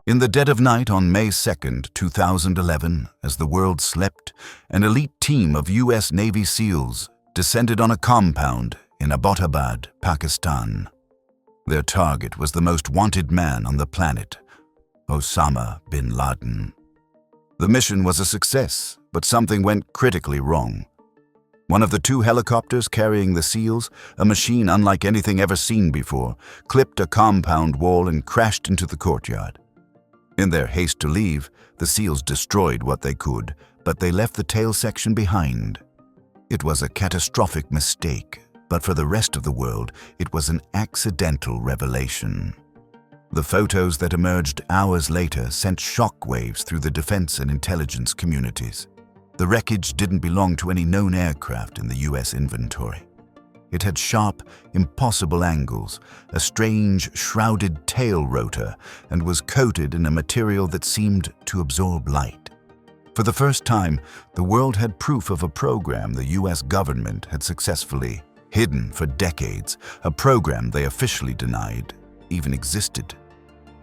In the dead of night on May 2nd, 2011, as the world slept, an elite team of U.S. Navy SEALs descended on a compound in Abbottabad, Pakistan. Their target was the most wanted man on the planet, Osama bin Laden. The mission was a success, but something went critically wrong. One of the two helicopters carrying the SEALs, a machine unlike anything ever seen before, clipped a compound wall and crashed into the courtyard. In their haste to leave, the SEALs destroyed what they could, but they left the tail section behind. It was a catastrophic mistake, but for the rest of the world, it was an accidental revelation. The photos that emerged hours later sent shockwaves through the defense and intelligence communities. The wreckage didn't belong to any known aircraft in the U.S. inventory. It had sharp, impossible angles, a strange, shrouded tail rotor, and was coated in a material that seemed to absorb light. For the first time, the world had proof of a program the U.S. government had successfully hidden for decades, a program they officially denied even existed.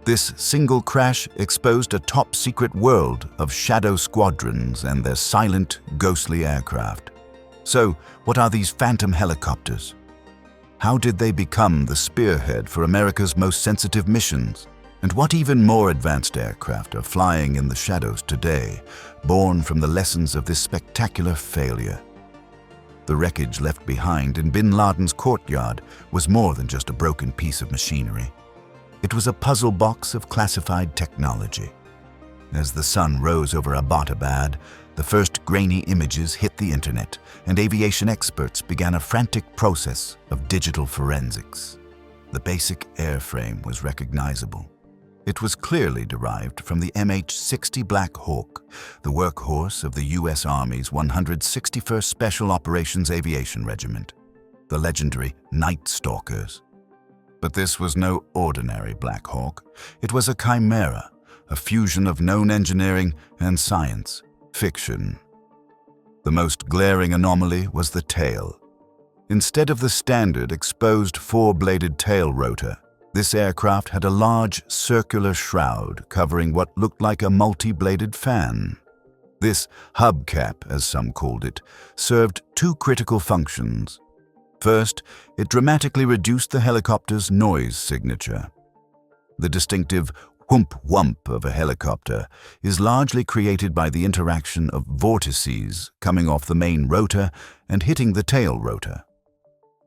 This single crash exposed a top-secret world of shadow squadrons and their silent, ghostly aircraft. So, what are these phantom helicopters? How did they become the spearhead for America's most sensitive missions? And what even more advanced aircraft are flying in the shadows today, born from the lessons of this spectacular failure? The wreckage left behind in bin Laden's courtyard was more than just a broken piece of machinery. It was a puzzle box of classified technology. As the sun rose over Abbottabad, the first grainy images hit the internet, and aviation experts began a frantic process of digital forensics. The basic airframe was recognizable. It was clearly derived from the MH-60 Black Hawk, the workhorse of the U.S. Army's 161st Special Operations Aviation Regiment, the legendary Night Stalkers. But this was no ordinary Black Hawk. It was a chimera, a fusion of known engineering and science fiction. The most glaring anomaly was the tail. Instead of the standard exposed four-bladed tail rotor, this aircraft had a large circular shroud covering what looked like a multi-bladed fan. This hubcap, as some called it, served two critical functions. First, it dramatically reduced the helicopter's noise signature. The distinctive whoomp-whump of a helicopter is largely created by the interaction of vortices coming off the main rotor and hitting the tail rotor.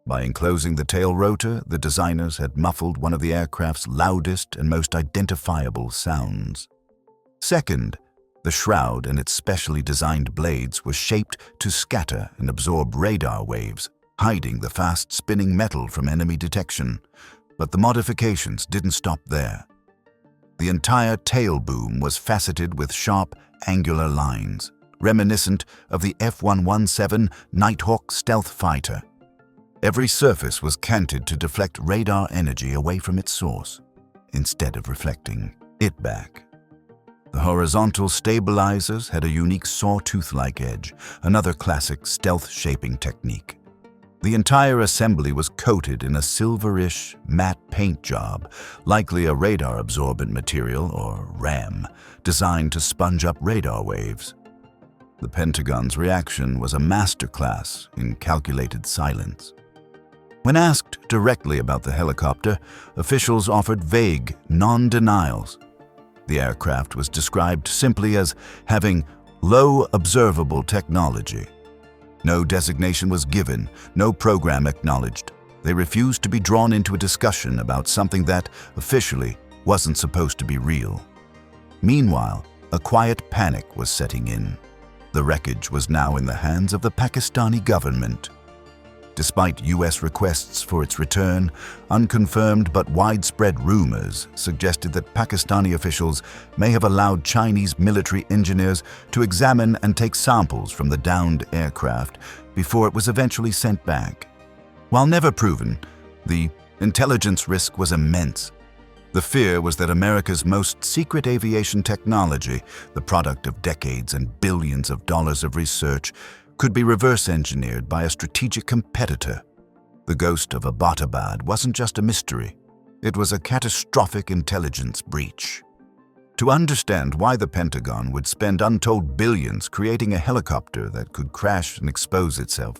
By enclosing the tail rotor, the designers had muffled one of the aircraft's loudest and most identifiable sounds. Second, the shroud and its specially designed blades were shaped to scatter and absorb radar waves, hiding the fast-spinning metal from enemy detection. But the modifications didn't stop there. The entire tail boom was faceted with sharp, angular lines, reminiscent of the F-117 Nighthawk stealth fighter. Every surface was canted to deflect radar energy away from its source, instead of reflecting it back. The horizontal stabilizers had a unique sawtooth-like edge, another classic stealth shaping technique. The entire assembly was coated in a silverish, matte paint job, likely a radar-absorbent material, or RAM, designed to sponge up radar waves. The Pentagon's reaction was a masterclass in calculated silence. When asked directly about the helicopter, officials offered vague, non-denials. The aircraft was described simply as having low observable technology. No designation was given, no program acknowledged. They refused to be drawn into a discussion about something that, officially, wasn't supposed to be real. Meanwhile, a quiet panic was setting in. The wreckage was now in the hands of the Pakistani government. Despite U.S. requests for its return, unconfirmed but widespread rumors suggested that Pakistani officials may have allowed Chinese military engineers to examine and take samples from the downed aircraft before it was eventually sent back. While never proven, the intelligence risk was immense. The fear was that America's most secret aviation technology, the product of decades and billions of dollars of research, could be reverse-engineered by a strategic competitor. The ghost of Abbottabad wasn't just a mystery. It was a catastrophic intelligence breach. To understand why the Pentagon would spend untold billions creating a helicopter that could crash and expose itself,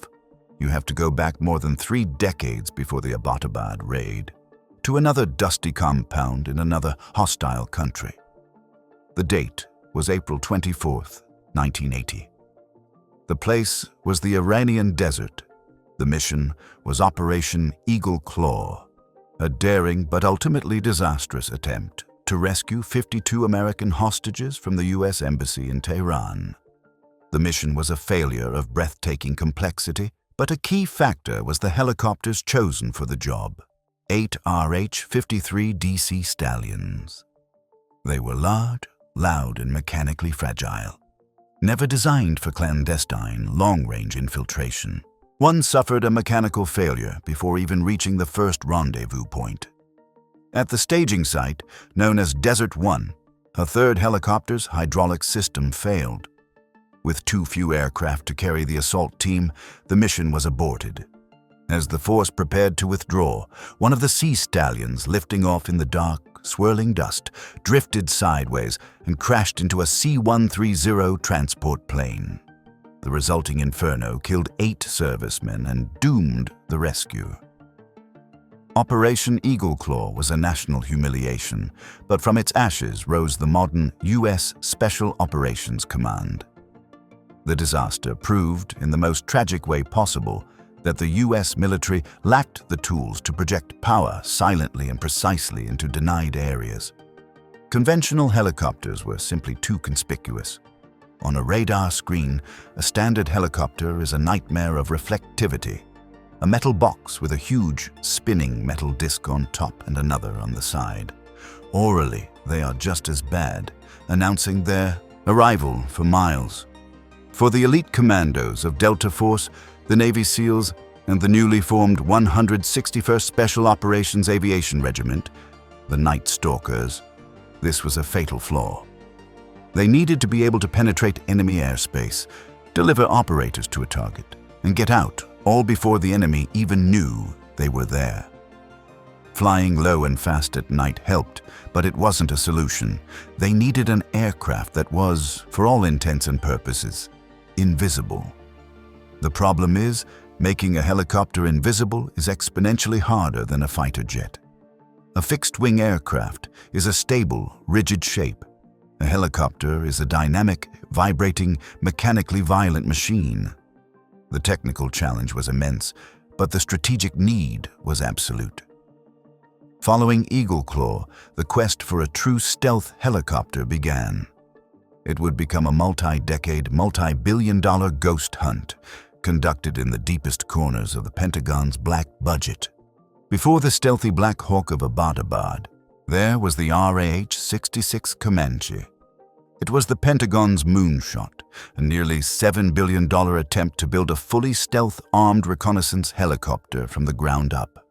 you have to go back more than 3 decades before the Abbottabad raid, to another dusty compound in another hostile country. The date was April 24th, 1980. The place was the Iranian desert. The mission was Operation Eagle Claw, a daring but ultimately disastrous attempt to rescue 52 American hostages from the U.S. Embassy in Tehran. The mission was a failure of breathtaking complexity, but a key factor was the helicopters chosen for the job, 8 RH-53 DC Stallions. They were large, loud, and mechanically fragile. Never designed for clandestine, long-range infiltration, one suffered a mechanical failure before even reaching the first rendezvous point. At the staging site, known as Desert 1, a third helicopter's hydraulic system failed. With too few aircraft to carry the assault team, the mission was aborted. As the force prepared to withdraw, one of the Sea Stallions, lifting off in the dark, swirling dust, drifted sideways and crashed into a C-130 transport plane. The resulting inferno killed 8 servicemen and doomed the rescue. Operation Eagle Claw was a national humiliation, but from its ashes rose the modern U.S. Special Operations Command. The disaster proved, in the most tragic way possible, that the U.S. military lacked the tools to project power silently and precisely into denied areas. Conventional helicopters were simply too conspicuous. On a radar screen, a standard helicopter is a nightmare of reflectivity. A metal box with a huge, spinning metal disc on top and another on the side. Orally, they are just as bad, announcing their arrival for miles. For the elite commandos of Delta Force, the Navy SEALs, and the newly formed 161st Special Operations Aviation Regiment, the Night Stalkers, this was a fatal flaw. They needed to be able to penetrate enemy airspace, deliver operators to a target, and get out, all before the enemy even knew they were there. Flying low and fast at night helped, but it wasn't a solution. They needed an aircraft that was, for all intents and purposes, invisible. The problem is, making a helicopter invisible is exponentially harder than a fighter jet. A fixed-wing aircraft is a stable, rigid shape. A helicopter is a dynamic, vibrating, mechanically violent machine. The technical challenge was immense, but the strategic need was absolute. Following Eagle Claw, the quest for a true stealth helicopter began. It would become a multi-decade, multi-billion-dollar ghost hunt, conducted in the deepest corners of the Pentagon's black budget. Before the stealthy Black Hawk of Abbottabad, there was the RAH-66 Comanche. It was the Pentagon's moonshot, a nearly $7 billion attempt to build a fully stealth-armed reconnaissance helicopter from the ground up.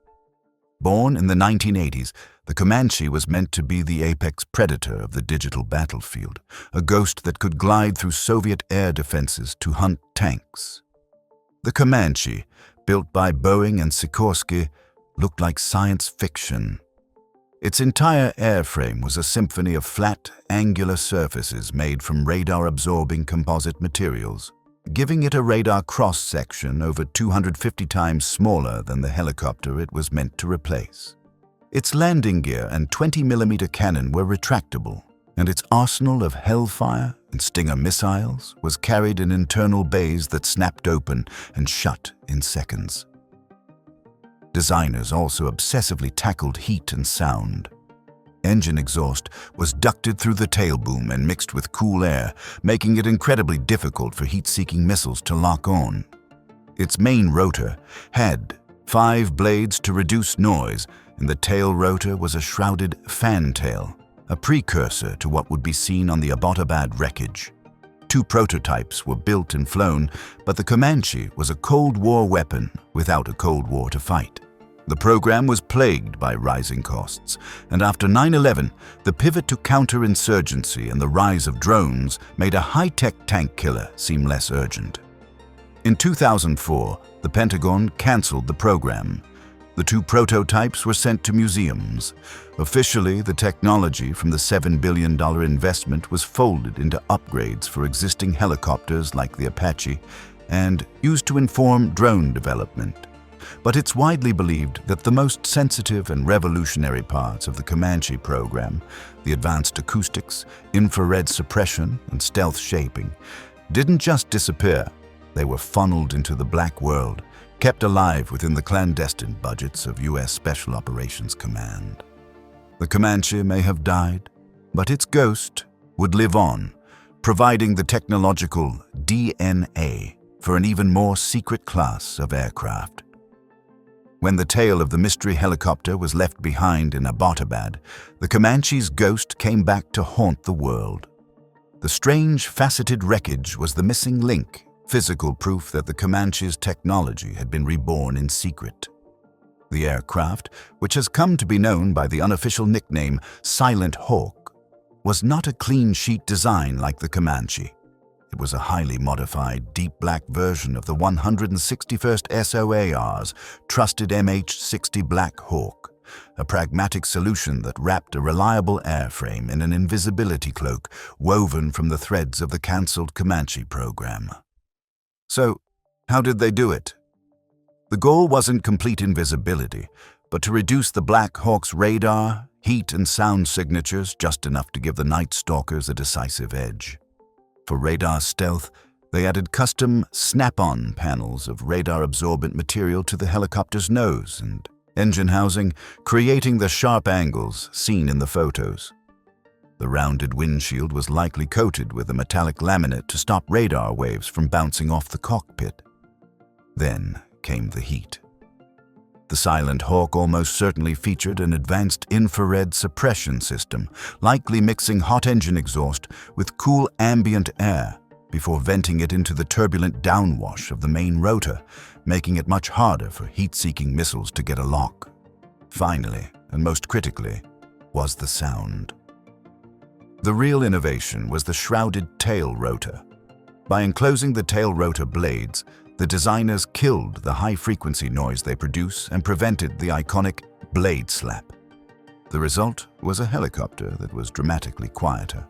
Born in the 1980s, the Comanche was meant to be the apex predator of the digital battlefield, a ghost that could glide through Soviet air defenses to hunt tanks. The Comanche, built by Boeing and Sikorsky, looked like science fiction. Its entire airframe was a symphony of flat, angular surfaces made from radar-absorbing composite materials, giving it a radar cross-section over 250 times smaller than the helicopter it was meant to replace. Its landing gear and 20mm cannon were retractable, and its arsenal of Hellfire and Stinger missiles was carried in internal bays that snapped open and shut in seconds. Designers also obsessively tackled heat and sound. Engine exhaust was ducted through the tail boom and mixed with cool air, making it incredibly difficult for heat-seeking missiles to lock on. Its main rotor had 5 blades to reduce noise, and the tail rotor was a shrouded fantail, a precursor to what would be seen on the Abbottabad wreckage. 2 prototypes were built and flown, but the Comanche was a Cold War weapon without a Cold War to fight. The program was plagued by rising costs, and after 9/11, the pivot to counterinsurgency and the rise of drones made a high-tech tank killer seem less urgent. In 2004, the Pentagon canceled the program. The two prototypes were sent to museums. Officially, the technology from the $7 billion investment was folded into upgrades for existing helicopters like the Apache and used to inform drone development. But it's widely believed that the most sensitive and revolutionary parts of the Comanche program, the advanced acoustics, infrared suppression, and stealth shaping, didn't just disappear. They were funneled into the black world, kept alive within the clandestine budgets of U.S. Special Operations Command. The Comanche may have died, but its ghost would live on, providing the technological DNA for an even more secret class of aircraft. When the tail of the mystery helicopter was left behind in Abbottabad, the Comanche's ghost came back to haunt the world. The strange, faceted wreckage was the missing link, physical proof that the Comanche's technology had been reborn in secret. The aircraft, which has come to be known by the unofficial nickname Silent Hawk, was not a clean-sheet design like the Comanche. It was a highly modified, deep black version of the 161st SOAR's trusted MH-60 Black Hawk, a pragmatic solution that wrapped a reliable airframe in an invisibility cloak woven from the threads of the cancelled Comanche program. So, how did they do it? The goal wasn't complete invisibility, but to reduce the Black Hawk's radar, heat, and sound signatures just enough to give the Night Stalkers a decisive edge. For radar stealth, they added custom snap-on panels of radar-absorbent material to the helicopter's nose and engine housing, creating the sharp angles seen in the photos. The rounded windshield was likely coated with a metallic laminate to stop radar waves from bouncing off the cockpit. Then came the heat. The Silent Hawk almost certainly featured an advanced infrared suppression system, likely mixing hot engine exhaust with cool ambient air before venting it into the turbulent downwash of the main rotor, making it much harder for heat-seeking missiles to get a lock. Finally, and most critically, was the sound. The real innovation was the shrouded tail rotor. By enclosing the tail rotor blades, the designers killed the high-frequency noise they produce and prevented the iconic blade slap. The result was a helicopter that was dramatically quieter.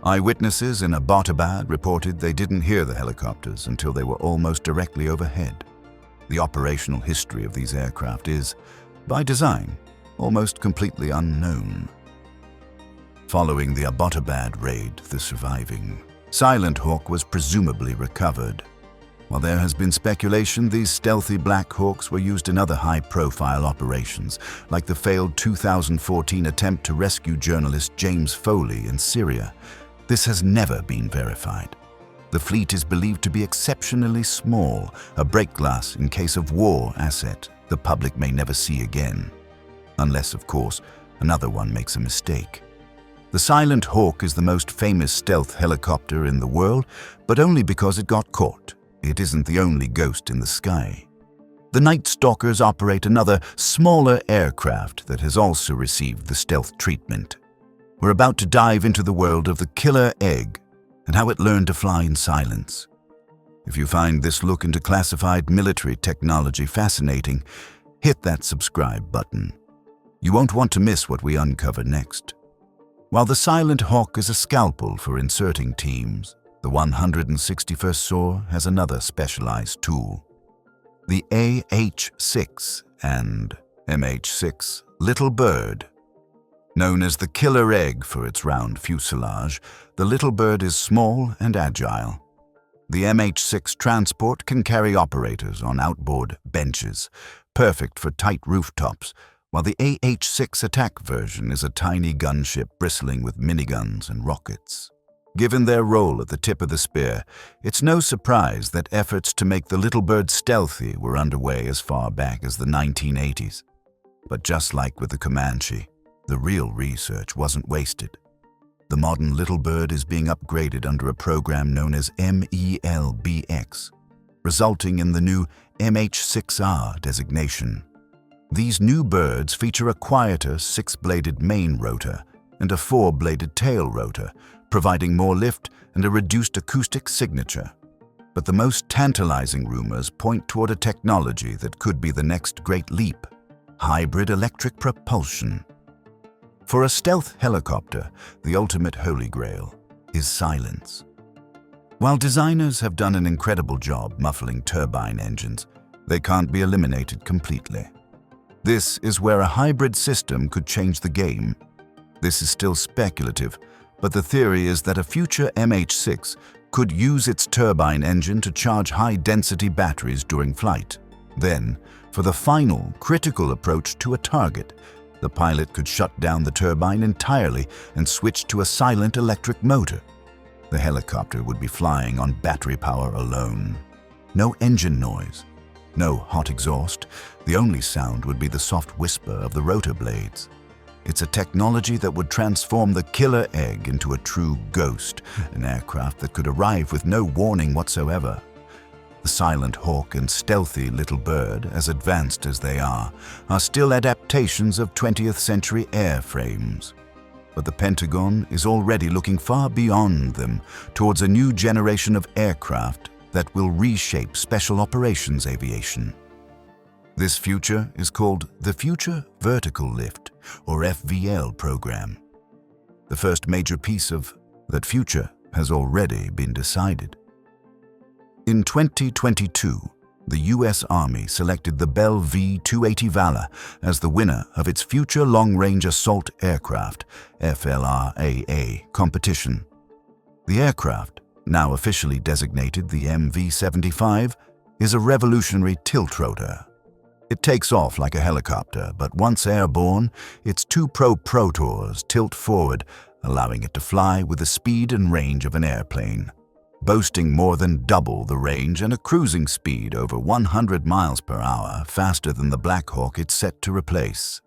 Eyewitnesses in Abbottabad reported they didn't hear the helicopters until they were almost directly overhead. The operational history of these aircraft is, by design, almost completely unknown. Following the Abbottabad raid, the surviving Silent Hawk was presumably recovered. While there has been speculation these stealthy Black Hawks were used in other high-profile operations, like the failed 2014 attempt to rescue journalist James Foley in Syria, this has never been verified. The fleet is believed to be exceptionally small, a break glass in case of war asset the public may never see again. Unless, of course, another one makes a mistake. The Silent Hawk is the most famous stealth helicopter in the world, but only because it got caught. It isn't the only ghost in the sky. The Night Stalkers operate another, smaller aircraft that has also received the stealth treatment. We're about to dive into the world of the killer egg and how it learned to fly in silence. If you find this look into classified military technology fascinating, hit that subscribe button. You won't want to miss what we uncover next. While the Silent Hawk is a scalpel for inserting teams, the 161st SOAR has another specialized tool. The AH-6 and MH-6 Little Bird. Known as the killer egg for its round fuselage, the Little Bird is small and agile. The MH-6 transport can carry operators on outboard benches, perfect for tight rooftops, while the AH-6 attack version is a tiny gunship bristling with miniguns and rockets. Given their role at the tip of the spear, it's no surprise that efforts to make the Little Bird stealthy were underway as far back as the 1980s. But just like with the Comanche, the real research wasn't wasted. The modern Little Bird is being upgraded under a program known as MELBX, resulting in the new MH-6R designation. These new birds feature a quieter six-bladed main rotor and a four-bladed tail rotor, providing more lift and a reduced acoustic signature. But the most tantalizing rumors point toward a technology that could be the next great leap, hybrid electric propulsion. For a stealth helicopter, the ultimate holy grail is silence. While designers have done an incredible job muffling turbine engines, they can't be eliminated completely. This is where a hybrid system could change the game. This is still speculative, but the theory is that a future MH6 could use its turbine engine to charge high-density batteries during flight. Then, for the final, critical approach to a target, the pilot could shut down the turbine entirely and switch to a silent electric motor. The helicopter would be flying on battery power alone. No engine noise, no hot exhaust. The only sound would be the soft whisper of the rotor blades. It's a technology that would transform the killer egg into a true ghost, an aircraft that could arrive with no warning whatsoever. The Silent Hawk and stealthy Little Bird, as advanced as they are still adaptations of 20th century airframes. But the Pentagon is already looking far beyond them, towards a new generation of aircraft that will reshape special operations aviation. This future is called the Future Vertical Lift, or FVL program. The first major piece of that future has already been decided. In 2022, the U.S. Army selected the Bell V-280 Valor as the winner of its Future Long-Range Assault Aircraft (FLRAA) competition. The aircraft, now officially designated the MV-75, is a revolutionary tiltrotor. It takes off like a helicopter, but once airborne, its two protors tilt forward, allowing it to fly with the speed and range of an airplane. Boasting more than double the range and a cruising speed over 100 miles per hour, faster than the Black Hawk it's set to replace.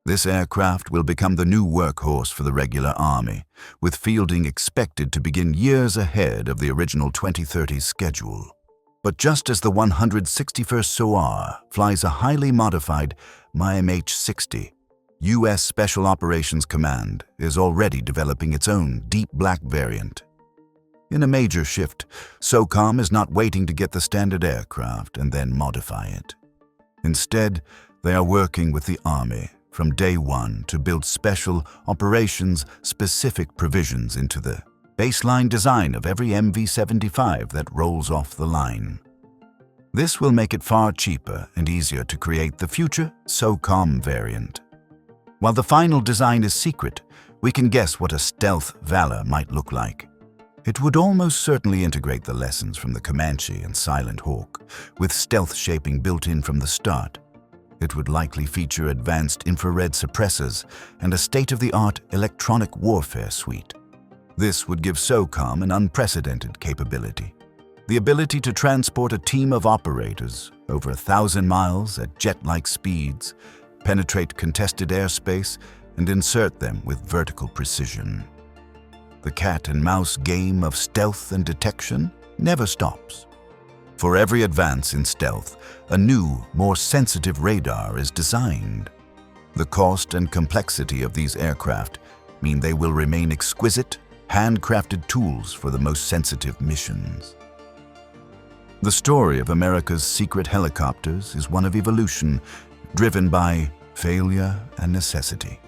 This aircraft will become the new workhorse for the regular Army, with fielding expected to begin years ahead of the original 2030 schedule. But just as the 161st SOAR flies a highly modified MH-60, U.S. Special Operations Command is already developing its own deep black variant. In a major shift, SOCOM is not waiting to get the standard aircraft and then modify it. Instead, they are working with the Army from day one to build special operations-specific provisions into the baseline design of every MV-75 that rolls off the line. This will make it far cheaper and easier to create the future SOCOM variant. While the final design is secret, we can guess what a stealth Valor might look like. It would almost certainly integrate the lessons from the Comanche and Silent Hawk, with stealth shaping built in from the start. It would likely feature advanced infrared suppressors and a state-of-the-art electronic warfare suite. This would give SOCOM an unprecedented capability: the ability to transport a team of operators over 1,000 miles at jet-like speeds, penetrate contested airspace, and insert them with vertical precision. The cat-and-mouse game of stealth and detection never stops. For every advance in stealth, a new, more sensitive radar is designed. The cost and complexity of these aircraft mean they will remain exquisite, handcrafted tools for the most sensitive missions. The story of America's secret helicopters is one of evolution, driven by failure and necessity.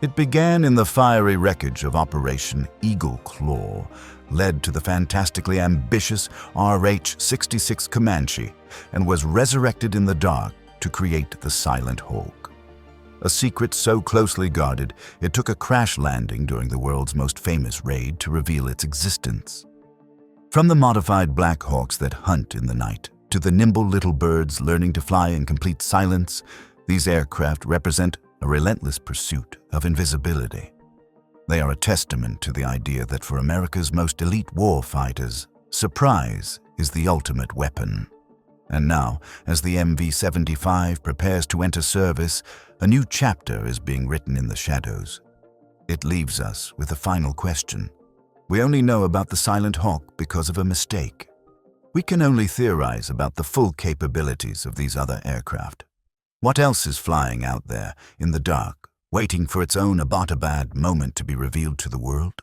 It began in the fiery wreckage of Operation Eagle Claw, led to the fantastically ambitious RH-66 Comanche, and was resurrected in the dark to create the Silent Hawk. A secret so closely guarded, it took a crash landing during the world's most famous raid to reveal its existence. From the modified Black Hawks that hunt in the night, to the nimble little birds learning to fly in complete silence, these aircraft represent a relentless pursuit of invisibility. They are a testament to the idea that for America's most elite war fighters, surprise is the ultimate weapon. And now, as the MV-75 prepares to enter service, a new chapter is being written in the shadows. It leaves us with a final question. We only know about the Silent Hawk because of a mistake. We can only theorize about the full capabilities of these other aircraft. What else is flying out there in the dark, waiting for its own Abbottabad moment to be revealed to the world?